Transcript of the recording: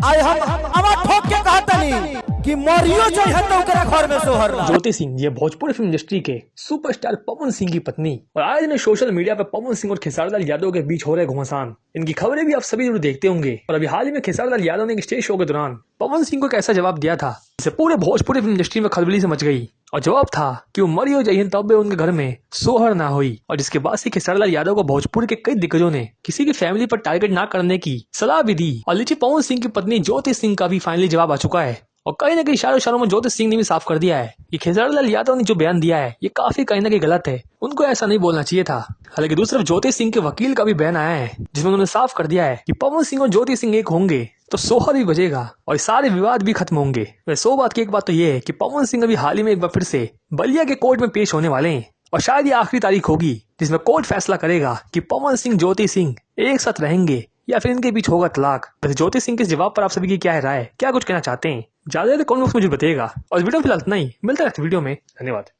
आए हम आवा ठोक के कहता नहीं कि मरियो चाहिए तो ओकरा घर में सोहर ना। ज्योति सिंह ये भोजपुरी फिल्म इंडस्ट्री के सुपरस्टार पवन सिंह की पत्नी और आज ने सोशल मीडिया पर पवन सिंह और खेसारी यादव के बीच हो रहे घमासान। इनकी खबरें भी आप सभी जरूर देखते होंगे और अभी हाल ही में खेसारी यादव ने एक स्टेज शो के दौरान पवन सिंह को एक ऐसा जवाब दिया था जिससे पूरे भोजपुरी फिल्म इंडस्ट्री में खलबली से मच गई। और जवाब था कि वो मरियो जहीन तब भी उनके घर में सोहर ना हुई। और जिसके बाद से खेसारी यादव को भोजपुरी के कई दिग्गजों ने किसी की फैमिली पर टारगेट ना करने की सलाह भी दी। और लीजिए पवन सिंह की पत्नी ज्योति सिंह का भी फाइनली जवाब आ चुका है और कहीं ना कहीं इशारों में ज्योति सिंह ने भी साफ कर दिया है कि खेसारी यादव ने जो बयान दिया है ये काफी कहीं ना कहीं गलत है, उनको ऐसा नहीं बोलना चाहिए था। हालांकि दूसरी तरफ ज्योति सिंह के वकील का भी बयान आया है जिसमें उन्होंने साफ कर दिया है कि पवन सिंह और ज्योति सिंह एक होंगे तो सोहर भी बजेगा और सारे विवाद भी खत्म होंगे। वैसे 100 बात की एक बात तो ये है कि पवन सिंह अभी हाल ही में एक बार फिर से बलिया के कोर्ट में पेश होने वाले हैं और शायद ये आखिरी तारीख होगी जिसमें कोर्ट फैसला करेगा कि पवन सिंह ज्योति सिंह एक साथ रहेंगे या फिर इनके बीच होगा तलाक। वैसे ज्योति सिंह के जवाब पर आप सभी की क्या है राय, क्या कुछ कहना चाहते हैं, ज्यादा कमेंट बॉक्स में मुझे बताइएगा। और वीडियो फिलहाल इतना ही, मिलता है वीडियो में। धन्यवाद।